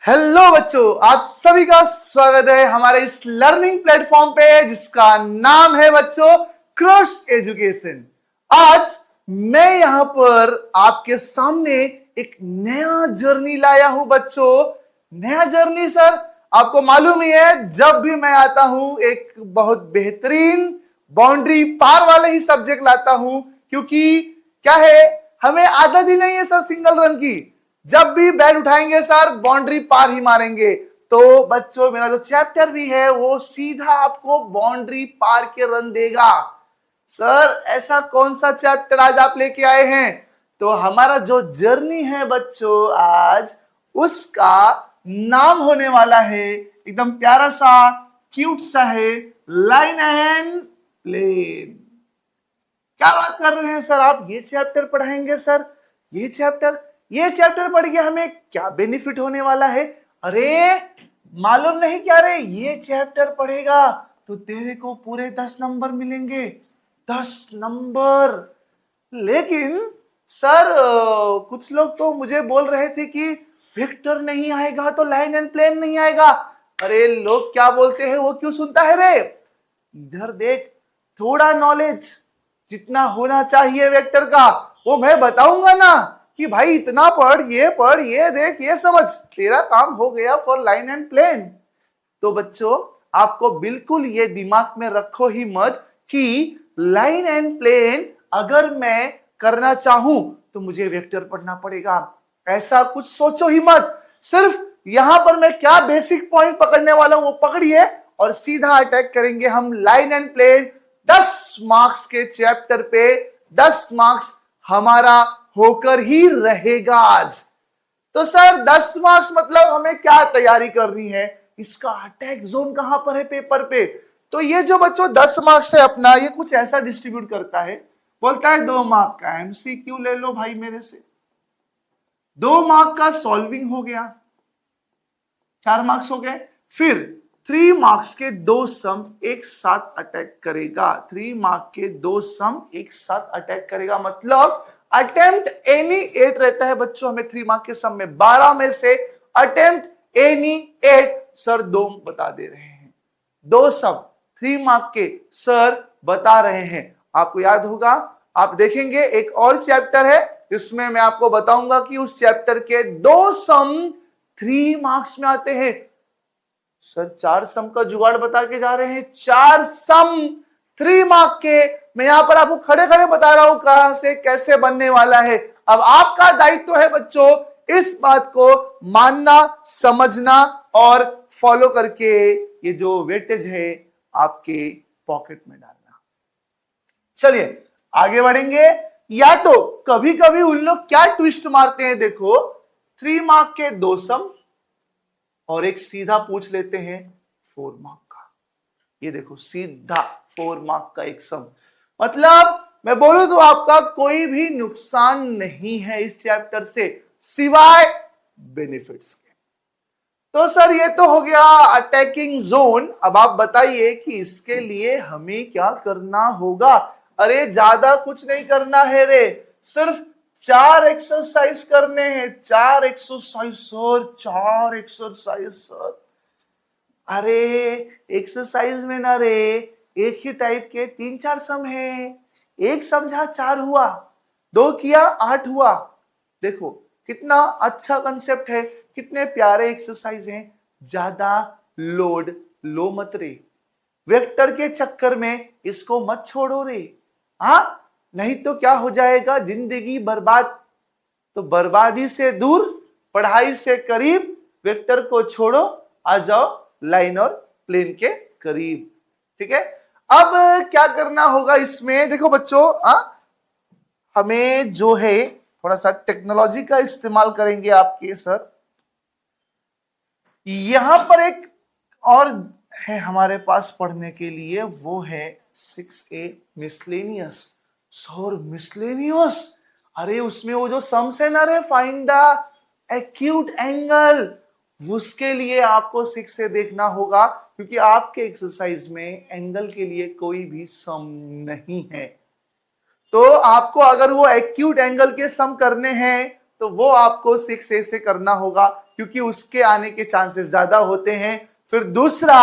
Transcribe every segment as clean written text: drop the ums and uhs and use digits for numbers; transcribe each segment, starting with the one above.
Hello बच्चों, आप सभी का स्वागत है हमारे इस लर्निंग प्लेटफॉर्म पे जिसका नाम है बच्चों क्रश एजुकेशन। आज मैं यहां पर आपके सामने एक नया जर्नी लाया हूं बच्चों। नया जर्नी सर, आपको मालूम ही है जब भी मैं आता हूं एक बहुत बेहतरीन बाउंड्री पार वाले ही सब्जेक्ट लाता हूं, क्योंकि क्या है, हमें आदत ही नहीं है सर सिंगल रन की। जब भी बैट उठाएंगे सर बाउंड्री पार ही मारेंगे। तो बच्चों मेरा जो चैप्टर भी है वो सीधा आपको बाउंड्री पार के रन देगा। सर ऐसा कौन सा चैप्टर आज आप लेके आए हैं? तो हमारा जो जर्नी है बच्चों आज उसका नाम होने वाला है, एकदम प्यारा सा क्यूट सा है, लाइन एंड प्लेन। क्या बात कर रहे हैं सर आप? ये चैप्टर पढ़ाएंगे सर? ये चैप्टर पढ़ के हमें क्या बेनिफिट होने वाला है? अरे मालूम नहीं क्या रे, ये चैप्टर पढ़ेगा तो तेरे को पूरे 10 नंबर मिलेंगे। 10 नंबर। लेकिन सर कुछ लोग तो मुझे बोल रहे थे कि वेक्टर नहीं आएगा तो लाइन एंड प्लेन नहीं आएगा। अरे लोग क्या बोलते हैं वो क्यों सुनता है रे? इधर देख, थोड़ा नॉलेज जितना होना चाहिए वेक्टर का वो मैं बताऊंगा ना कि भाई इतना पढ़, ये देख, ये समझ, तेरा काम हो गया फॉर लाइन एंड प्लेन। तो बच्चों आपको बिल्कुल ये दिमाग में रखो ही मत कि लाइन एंड प्लेन अगर मैं करना चाहूं तो मुझे वेक्टर पढ़ना पड़ेगा, ऐसा कुछ सोचो ही मत। सिर्फ यहां पर मैं क्या बेसिक पॉइंट पकड़ने वाला हूं वो पकड़िए और सीधा अटैक करेंगे हम लाइन एंड प्लेन। 10 मार्क्स के चैप्टर पे 10 मार्क्स हमारा होकर ही रहेगा आज। तो सर 10 मार्क्स मतलब हमें क्या तैयारी करनी है? इसका अटैक जोन कहां पर है पेपर पे? तो ये जो बच्चों 10 मार्क्स है अपना, ये कुछ ऐसा डिस्ट्रीब्यूट करता है, बोलता है 2 मार्क का एमसीक्यू ले लो भाई मेरे से, 2 मार्क का सॉल्विंग हो गया, 4 मार्क्स हो गए। फिर 3 मार्क्स के 2 सम एक साथ अटैक करेगा, 3 मार्क के 2 सम एक साथ अटैक करेगा, मतलब अटेम्प्ट एनी 8 रहता है बच्चों हमें 3 मार्क के सम में। 12 में से अटेम्प्ट एनी 8 सर 2 बता दे रहे हैं, 2 सम 3 मार्क के सर बता रहे हैं। आपको याद होगा, आप देखेंगे एक और चैप्टर है इसमें मैं आपको बताऊंगा कि उस चैप्टर के 2 सम 3 मार्क्स में आते हैं। सर 4 सम का जुगाड़ बता के जा रहे हैं, 4 सम 3 मार्क के। मैं यहां पर आपको खड़े खड़े बता रहा हूं कहां से कैसे बनने वाला है। अब आपका दायित्व है बच्चों इस बात को मानना, समझना और फॉलो करके ये जो वेटेज है आपके पॉकेट में डालना। चलिए आगे बढ़ेंगे। या तो कभी कभी उन लोग क्या ट्विस्ट मारते हैं, देखो 3 मार्क के 2 सम और एक सीधा पूछ लेते हैं 4 मार्क का। ये देखो सीधा 4 मार्क का एक सम, मतलब मैं बोलूं तो आपका कोई भी नुकसान नहीं है इस चैप्टर से सिवाय बेनिफिट्स के। तो सर ये तो हो गया अटैकिंग जोन। अब आप बताइए कि इसके लिए हमें क्या करना होगा? अरे ज्यादा कुछ नहीं करना है रे, सिर्फ 4 एक्सरसाइज करने हैं। 4 एक्सरसाइज सर, 4 एक्सरसाइज सर। अरे एक्सरसाइज में ना रे एक ही टाइप के 3-4 सम है, एक समझा 4 हुआ, 2 किया 8 हुआ। देखो कितना अच्छा कंसेप्ट है, कितने प्यारे एक्सरसाइज हैं। ज्यादा लोड लो मत रे, वेक्टर के चक्कर में इसको मत छोड़ो रे, हाँ नहीं तो क्या हो जाएगा, जिंदगी बर्बाद। तो बर्बादी से दूर, पढ़ाई से करीब, वेक्टर को छोड़ो, आ जाओ लाइन और प्लेन के करीब। ठीक है, अब क्या करना होगा इसमें? देखो बच्चों हमें जो है थोड़ा सा टेक्नोलॉजी का इस्तेमाल करेंगे आपके सर। यहां पर एक और है हमारे पास पढ़ने के लिए, वो है 6A मिसलेनियस। सर मिसलेनियस, अरे उसमें वो जो सम्स है ना रे, फाइंड द एक्यूट एंगल, उसके लिए आपको 6A देखना होगा, क्योंकि आपके एक्सरसाइज में एंगल के लिए कोई भी सम नहीं है। तो आपको अगर वो एक्यूट एंगल के सम करने हैं तो वो आपको 6A से करना होगा। क्योंकि उसके आने के चांसेस ज्यादा होते हैं। फिर दूसरा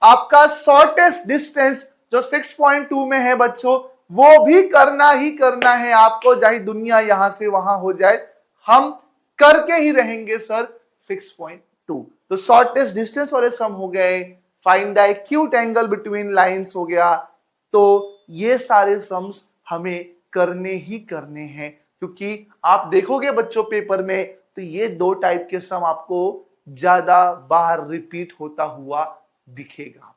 आपका शॉर्टेस्ट डिस्टेंस जो 6.2 में है बच्चों, वो भी करना ही करना है आपको, चाहे दुनिया यहां से वहां हो जाए, हम करके ही रहेंगे सर 6.2। तो शॉर्टेस्ट डिस्टेंस वाले सम हो गए, find the acute angle between lines हो गया। तो ये सारे सम्स हमें करने ही करने हैं, क्योंकि आप देखोगे बच्चों पेपर में तो ये दो टाइप के सम आपको ज्यादा बार रिपीट होता हुआ दिखेगा।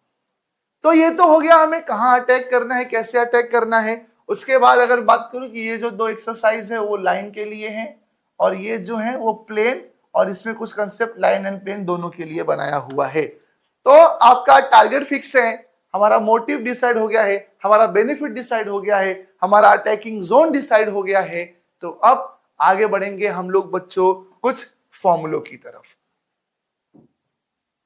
तो ये तो हो गया हमें कहां अटैक करना है, कैसे अटैक करना है। उसके बाद अगर बात करूं कि ये जो दो एक्सरसाइज है वो लाइन के लिए है, और ये जो है वो प्लेन, और इसमें कुछ कंसेप्ट लाइन एंड प्लेन दोनों के लिए बनाया हुआ है। तो आपका टारगेट फिक्स है, हमारा मोटिव डिसाइड हो गया है, हमारा बेनिफिट डिसाइड हो गया है, हमारा अटैकिंग जोन डिसाइड हो गया है। तो अब आगे बढ़ेंगे हम लोग बच्चों कुछ फॉर्मूलों की तरफ।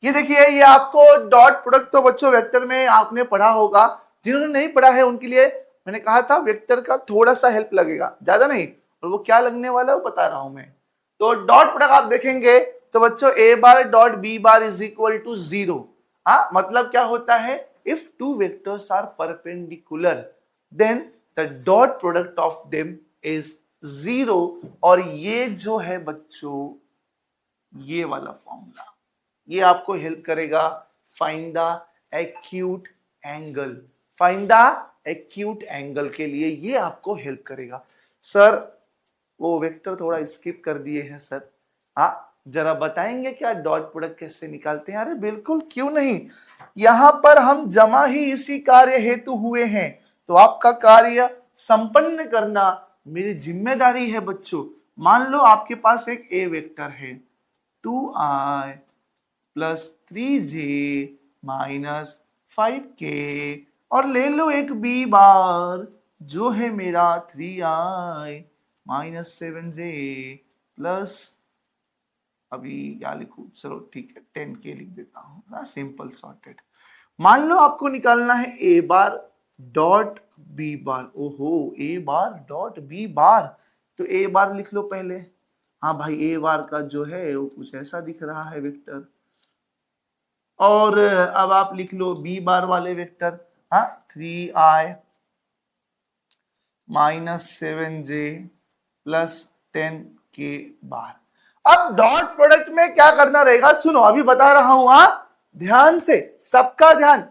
ये देखिए, ये आपको डॉट प्रोडक्ट तो बच्चों वेक्टर में आपने पढ़ा होगा, जिन्होंने नहीं पढ़ा है उनके लिए मैंने कहा था वेक्टर का थोड़ा सा हेल्प लगेगा, ज्यादा नहीं, और वो क्या लगने वाला है वो बता रहा हूं मैं। तो डॉट प्रोडक्ट आप देखेंगे तो बच्चों A bar dot B bar is equal to 0। मतलब क्या होता है, if two vectors are perpendicular then the dot product of them is 0। और ये जो है बच्चों ये वाला फॉर्मूला ये आपको हेल्प करेगा find the acute angle, find the acute angle के लिए ये आपको हेल्प करेगा। सर वो वेक्टर थोड़ा स्किप कर दिए हैं सर, जरा बताएंगे क्या डॉट प्रोडक्ट कैसे निकालते हैं? अरे बिल्कुल, क्यों नहीं, यहां पर हम जमा ही इसी कार्य हेतु हुए हैं, तो आपका कार्य संपन्न करना मेरी जिम्मेदारी है बच्चों। मान लो आपके पास एक ए वेक्टर है 2i plus 3j minus 5k, और ले लो एक बी बार जो है मेरा 3i माइनस 7j प्लस, अभी क्या लिखूं, चलो ठीक है 10k लिख देता हूं ना, सिंपल सॉर्टेड। मान लो आपको निकालना है ए बार डॉट बी बार, ओहो ए बार डॉट बी बार, तो ए बार लिख लो पहले। हाँ भाई, ए बार का जो है वो कुछ ऐसा दिख रहा है वेक्टर, और अब आप लिख लो बी बार वाले vector, 3i minus 7j plus 10k बार। अब डॉट प्रोडक्ट में क्या करना रहेगा, सुनो अभी बता रहा हूं, ध्यान से, सबका ध्यान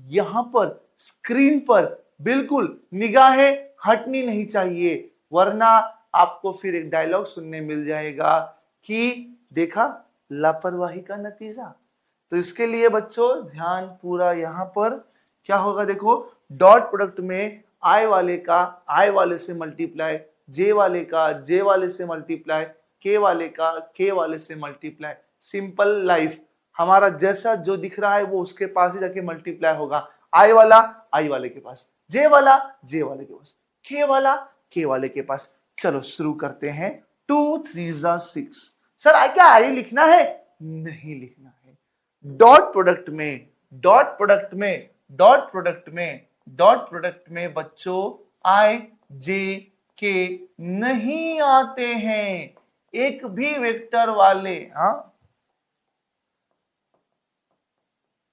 यहां पर स्क्रीन पर बिल्कुल निगाहें हटनी नहीं चाहिए, वरना आपको फिर एक डायलॉग सुनने मिल जाएगा कि देखा लापरवाही का नतीजा। तो इसके लिए बच्चों ध्यान पूरा यहां पर क्या होगा, देखो डॉट प्रोडक्ट में आई वाले का आई वाले से मल्टीप्लाई, जे वाले का जे वाले से मल्टीप्लाई, के वाले का के वाले से मल्टीप्लाई। सिंपल लाइफ, हमारा जैसा जो दिख रहा है वो उसके पास ही जाके मल्टीप्लाई होगा। आई वाला आई वाले के पास, जे वाला जे वाले के पास, के वाला के वाले के पास। चलो शुरू करते हैं। 2 3 6। सर क्या आई लिखना है? नहीं लिखना है। डॉट प्रोडक्ट में डॉट प्रोडक्ट में डॉट प्रोडक्ट में डॉट प्रोडक्ट में बच्चों आई जे के नहीं आते हैं, एक भी वेक्टर वाले,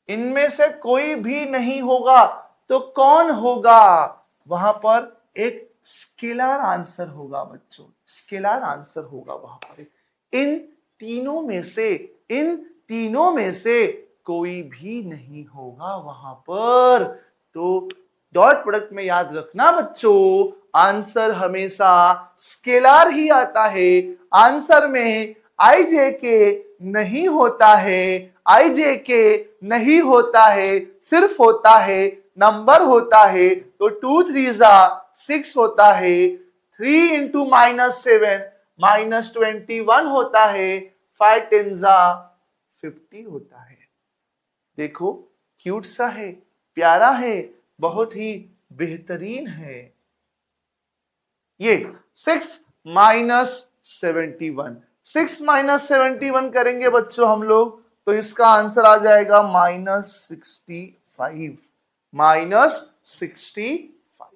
इनमें से कोई भी नहीं होगा। तो कौन होगा? वहां पर एक स्केलर आंसर होगा बच्चों, स्केलर आंसर होगा वहां पर। इन तीनों में से कोई भी नहीं होगा वहां पर। तो डॉट प्रोडक्ट में याद रखना बच्चों, आंसर हमेशा स्केलर ही आता है। आंसर में आई जे के नहीं होता है, आई जे के नहीं होता है, सिर्फ होता है नंबर होता है। तो 2 3 6 होता है, 3 इंटू माइनस 7 माइनस 21 होता है, 5 10 50 होता है। देखो क्यूट सा है, प्यारा है, बहुत ही बेहतरीन है। ये 6 माइनस 71, 6 माइनस 71 करेंगे बच्चों हम लोग, तो इसका आंसर आ जाएगा माइनस 65, माइनस 65।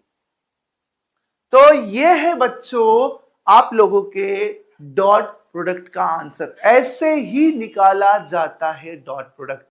तो ये है बच्चों आप लोगों के डॉट प्रोडक्ट का आंसर। ऐसे ही निकाला जाता है डॉट प्रोडक्ट।